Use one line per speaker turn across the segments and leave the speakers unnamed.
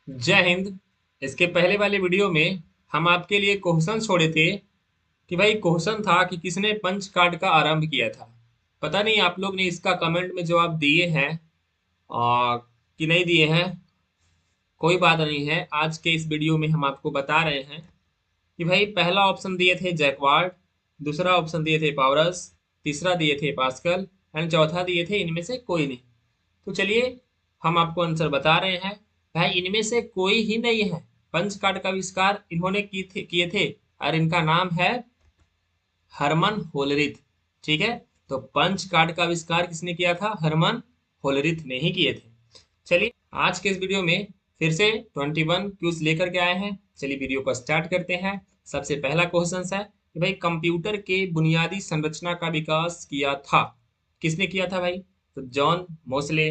जय हिंद। इसके पहले वाले वीडियो में हम आपके लिए क्वेश्चन छोड़े थे कि भाई क्वेश्चन था कि किसने पंच कार्ड का आरंभ किया था। पता नहीं आप लोग ने इसका कमेंट में जवाब दिए हैं और कि नहीं दिए हैं। कोई बात नहीं है, आज के इस वीडियो में हम आपको बता रहे हैं कि भाई पहला ऑप्शन दिए थे जैकवार्ड, दूसरा ऑप्शन दिए थे पावरस, तीसरा दिए थे पास्कल एंड चौथा दिए थे इनमें से कोई नहीं। तो चलिए हम आपको आंसर बता रहे हैं। भाई इनमें से कोई ही नहीं है। पंच कार्ड का आविष्कार इन्होंने किए थे और इनका नाम है हरमन होलरिथ। ठीक है, तो पंच कार्ड का आविष्कार किसने किया था? हरमन होलरिथ ने ही किए थे। चलिए आज के इस वीडियो में फिर से 21 क्यूज लेकर के आए हैं। चलिए वीडियो को स्टार्ट करते हैं। सबसे पहला क्वेश्चन है कि भाई कंप्यूटर के बुनियादी संरचना का विकास किया था, किसने किया था भाई? तो John Mosle,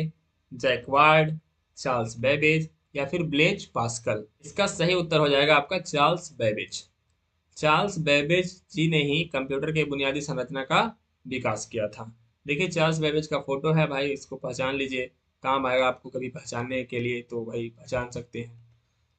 jacquard, Charles Babbage या फिर ब्लेज पास्कल। इसका सही उत्तर हो जाएगा आपका चार्ल्स बेबेज। चार्ल्स बेबेज जी ने ही कंप्यूटर के बुनियादी संरचना का विकास किया था। देखिए चार्ल्स बेबेज का फोटो है भाई, इसको पहचान लीजिए, काम आएगा आपको कभी पहचानने के लिए, तो भाई पहचान सकते हैं।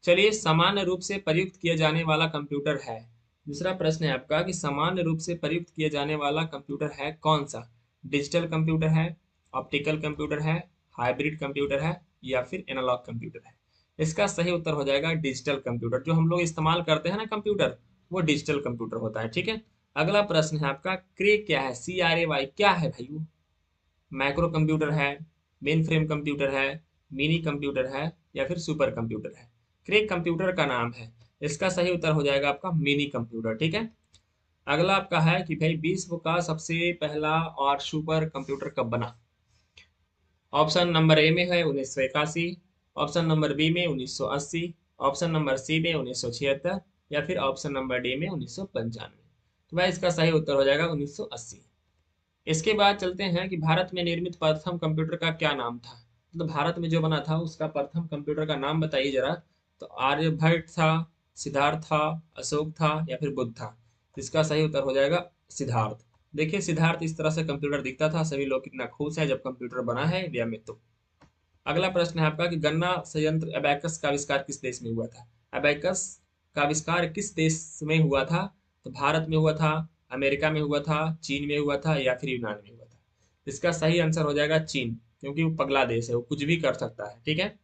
चलिए सामान्य रूप से प्रयुक्त किया जाने वाला कंप्यूटर है। दूसरा प्रश्न है आपका कि सामान्य रूप से प्रयुक्त किया जाने वाला कंप्यूटर है कौन सा? डिजिटल कंप्यूटर है, ऑप्टिकल कंप्यूटर है, हाइब्रिड कंप्यूटर है या फिर एनालॉग कंप्यूटर है? इसका सही उत्तर हो जाएगा डिजिटल कंप्यूटर। जो हम लोग इस्तेमाल करते हैं ना कंप्यूटर, वो डिजिटल कंप्यूटर होता है। ठीक है, अगला प्रश्न है आपका क्रे क्या है? CRAY क्या है भाई? वो माइक्रो कंप्यूटर है, मेन फ्रेम कंप्यूटर है, मिनी कंप्यूटर है या फिर सुपर कंप्यूटर है? क्रेक कंप्यूटर का नाम है। इसका सही उत्तर हो जाएगा आपका मिनी कंप्यूटर। ठीक है, अगला आपका है कि भाई विश्व का सबसे पहला और सुपर कंप्यूटर कब बना? ऑप्शन नंबर ए में है 1981, ऑप्शन नंबर बी में 1980, ऑप्शन नंबर सी में 1976 या फिर ऑप्शन नंबर डी में 1995। तो भाई इसका सही उत्तर हो जाएगा 1980। इसके बाद चलते हैं कि भारत में निर्मित प्रथम कंप्यूटर का क्या नाम था। मतलब भारत में जो बना था उसका प्रथम कंप्यूटर का नाम बताइए जरा। तो आर्यभट्ट था, सिद्धार्थ था, अशोक था या फिर बुद्ध था? इसका सही उत्तर हो जाएगा सिद्धार्थ। देखिए सिद्धार्थ इस तरह से कंप्यूटर दिखता था, सभी लोग कितना खुश है जब कंप्यूटर बना है इंडिया में। तो अगला प्रश्न है आपका कि गणना संयंत्र अबैकस का आविष्कार किस देश में हुआ था? अबैकस का आविष्कार किस देश में हुआ था? तो भारत में हुआ था, अमेरिका में हुआ था, चीन में हुआ था या फिर यूनान में हुआ था? इसका सही आंसर हो जाएगा चीन, क्योंकि वो पगला देश है, वो कुछ भी कर सकता है। ठीक है,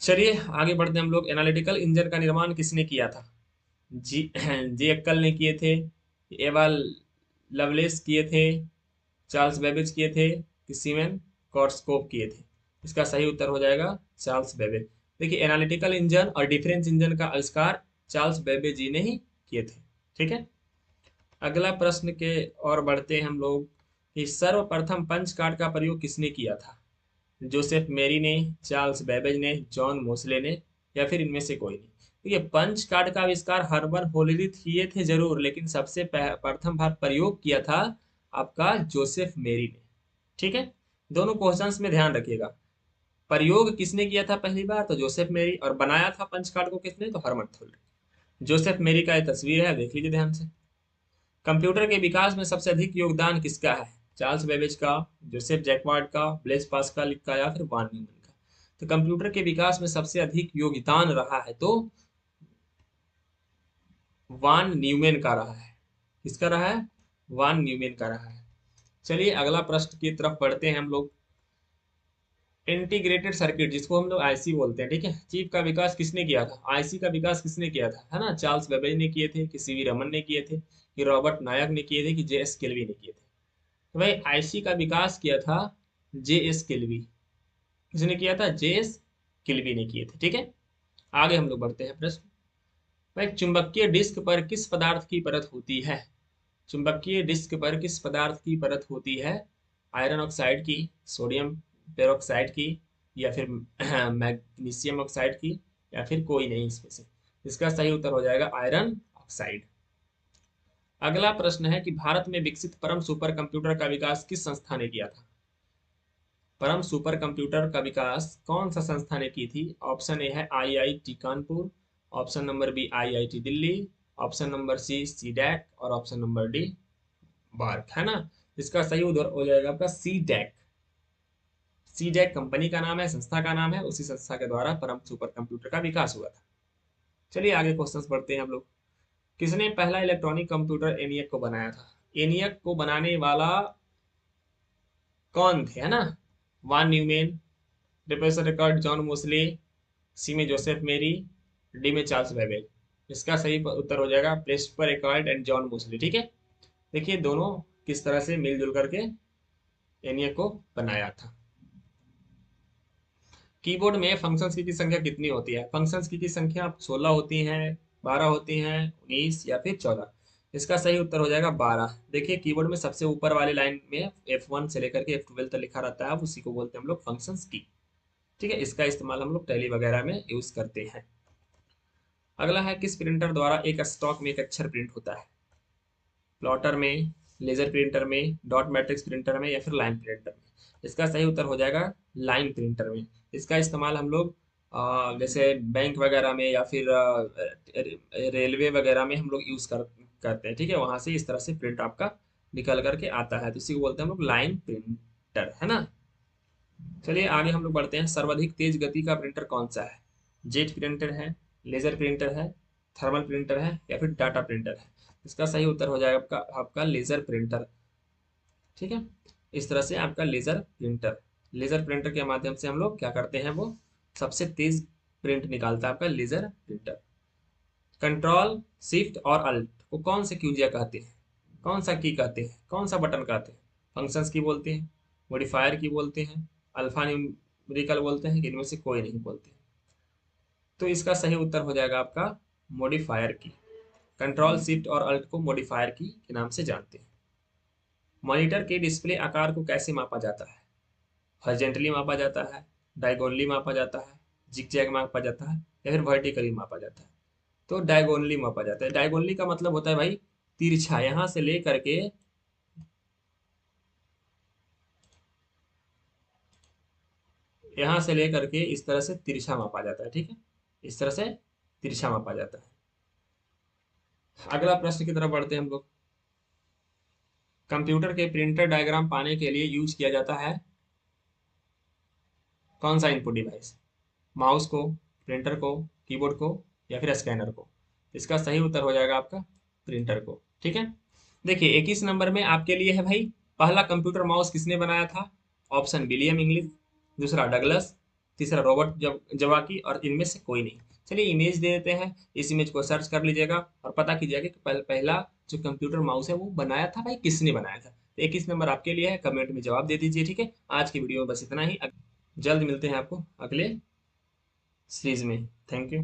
चलिए आगे बढ़ते हैं हम लोग। एनालिटिकल इंजन का निर्माण किसने किया था? जी जी एक्कल ने किए थे, एवा लवलेस किए थे, चार्ल्स बेबेज किए थे कि सीमेन कॉर्सकोव किए थे? इसका सही उत्तर हो जाएगा चार्ल्स बेबेज। देखिए एनालिटिकल इंजन और डिफरेंस इंजन का आविष्कार चार्ल्स बेबेज जी ने ही किए थे। ठीक है, अगला प्रश्न के और बढ़ते हैं हम लोग कि सर्वप्रथम पंच कार्ड का प्रयोग किसने किया था? जोसेफ मेरी ने, चार्ल्स बेबेज ने, जॉन मोसले ने या फिर इनमें से कोई नहीं? तो ये पंच कार्ड का आविष्कार हर्बन होलीरिथ किए थे जरूर, लेकिन सबसे प्रथम बार प्रयोग किया था आपका जोसेफ मेरी ने। ठीक है, दोनों क्वेश्चंस में ध्यान रखिएगा। प्रयोग किसने किया था पहली बार? तो जोसेफ मेरी। और बनाया था पंच कार्ड को किसने? तो हर्मन होलीरिथ। जोसेफ मेरी का ये तस्वीर है, देख लीजिए ध्यान से। कंप्यूटर के विकास में सबसे अधिक योगदान किसका है? चार्ल्स बेबेज का, जोसेफ जैकवार्ड का, ब्लेस पास्कल का या फिर वान न्यूमैन का? तो कंप्यूटर के विकास में सबसे अधिक योगदान रहा है तो वान न्यूमैन का रहा है। किसका रहा है? वान न्यूमैन का रहा है। चलिए अगला प्रश्न की तरफ बढ़ते हैं हम लोग। इंटीग्रेटेड सर्किट जिसको हम लोग आईसी बोलते हैं, ठीक है, चिप का विकास किसने किया था? आईसी का विकास किसने किया था, है ना? चार्ल्स बेबेज ने किए थे कि सीवी रमन ने किए थे कि रॉबर्ट नायक ने किए थे कि जेएस केल्वी ने किए थे? तो भाई आईसी का विकास किया था जेएस किल्वी। किसने किया था? जेएस किल्वी ने किए थे। ठीक है, आगे हम लोग बढ़ते हैं प्रश्न। भाई चुंबकीय डिस्क पर किस पदार्थ की परत होती है? चुंबकीय डिस्क पर किस पदार्थ की परत होती है? आयरन ऑक्साइड की, सोडियम पेरोक्साइड की या फिर मैग्नीशियम ऑक्साइड की या फिर कोई नहीं इसमें से? इसका सही उत्तर हो जाएगा आयरन ऑक्साइड। अगला प्रश्न है कि भारत में विकसित परम सुपर कंप्यूटर का विकास किस संस्था ने किया था? परम सुपर कंप्यूटर का विकास कौन सा संस्था ने की थी? ऑप्शन ए है IIT Kanpur, option number B IIT Delhi, option number C CDAC और ऑप्शन नंबर डी बार्क, है ना? इसका सही उत्तर हो जाएगा आपका सी डैक। सीजैक कंपनी का नाम है, संस्था का नाम है, उसी संस्था के द्वारा परम सुपर कंप्यूटर का विकास हुआ था। चलिए आगे क्वेश्चंस पढ़ते हैं हम लोग। किसने पहला इलेक्ट्रॉनिक कंप्यूटर एनियक को बनाया था? एनियक को बनाने वाला कौन थे, है ना? वान Newman, professor record John Mosle, सी में जोसेफ मेरी, डी में चार्ल्स बेबेज। इसका सही उत्तर हो जाएगा प्रेस्पर रिकर्ड एंड जॉन मोसले। ठीक है, देखिए दोनों किस तरह से मिलजुल करके एनियक को बनाया था। कीबोर्ड में फंक्शंस की संख्या कितनी होती है? फंक्शंस की संख्या 16 होती हैं, 12 होती हैं, 19 या फिर 14। इसका सही उत्तर हो जाएगा 12। देखिए कीबोर्ड में सबसे ऊपर वाली लाइन में F1 से लेकर के F12 तक लिखा रहता है, उसी को बोलते हैं हम लोग फंक्शंस की। ठीक है, इसका इस्तेमाल हम लोग टैली वगैरह में यूज करते हैं। अगला है, किस प्रिंटर द्वारा एक स्टॉक में एक अक्षर प्रिंट होता है? प्लॉटर में, लेजर प्रिंटर में, डॉट मैट्रिक्स प्रिंटर में या फिर लाइन प्रिंटर में? इसका सही उत्तर हो जाएगा लाइन प्रिंटर में। इसका इस्तेमाल हम लोग जैसे बैंक वगैरह में या फिर रेलवे वगैरह में हम लोग यूज करते हैं। ठीक है, वहां से इस तरह से प्रिंट आपका निकल करके आता है, तो इसी को बोलते हैं हम लोग लाइन प्रिंटर, है ना? चलिए आगे हम लोग बढ़ते हैं। सर्वाधिक तेज गति का प्रिंटर कौन सा है? जेट प्रिंटर है, लेजर प्रिंटर है, थर्मल प्रिंटर है या फिर डाटा प्रिंटर है? इसका सही उत्तर हो जाएगा आपका लेजर प्रिंटर। ठीक है, इस तरह से आपका लेजर प्रिंटर के माध्यम से हम लोग क्या करते हैं, वो सबसे तेज प्रिंट निकालता है आपका लेजर प्रिंटर। कंट्रोल शिफ्ट और अल्ट को कौन से कीजिया कहते हैं? कौन सा की कहते हैं, कौन सा बटन कहते हैं? फंक्शंस की बोलते हैं, मॉडिफायर की बोलते हैं, अल्फा न्यूमेरिकल बोलते हैं, कि इनमें से कोई नहीं बोलते? तो इसका सही उत्तर हो जाएगा आपका मॉडिफायर की। कंट्रोल शिफ्ट और अल्ट को मॉडिफायर की के नाम से जानते हैं। मॉनिटर के डिस्प्ले आकार को कैसे मापा जाता है? हॉरिजॉन्टली मापा जाता है, डायगोनली मापा जाता है, जिगजैग मापा जाता है या फिर वर्टिकली मापा जाता है? तो डायगोनली मापा जाता है। डायगोनली का मतलब होता है भाई तिरछा, यहाँ से लेकर के इस तरह से तिरछा मापा जाता है। ठीक है, इस तरह से तिरछा मापा जाता है। अगला प्रश्न की तरफ बढ़ते हैं हम लोग। कंप्यूटर के प्रिंटर डायग्राम पाने के लिए यूज किया जाता है कौन सा इनपुट डिवाइस? माउस को, प्रिंटर को, कीबोर्ड को या फिर स्कैनर को? इसका सही उत्तर हो जाएगा आपका प्रिंटर को। ठीक है, देखिए 21 नंबर में आपके लिए है भाई, पहला कंप्यूटर माउस किसने बनाया था? ऑप्शन विलियम इंग्लिश, दूसरा डगलस, तीसरा रॉबर्ट जवाकी और इनमें से कोई नहीं। चलिए इमेज दे देते हैं, इस इमेज को सर्च कर लीजिएगा और पता कीजिएगा कि पहला जो कंप्यूटर माउस है वो बनाया था भाई, किसने बनाया था? तो 21 नंबर आपके लिए है, कमेंट में जवाब दे दीजिए। ठीक है, आज की वीडियो में बस इतना ही। जल्द मिलते हैं आपको अगले सीरीज में। Thank you.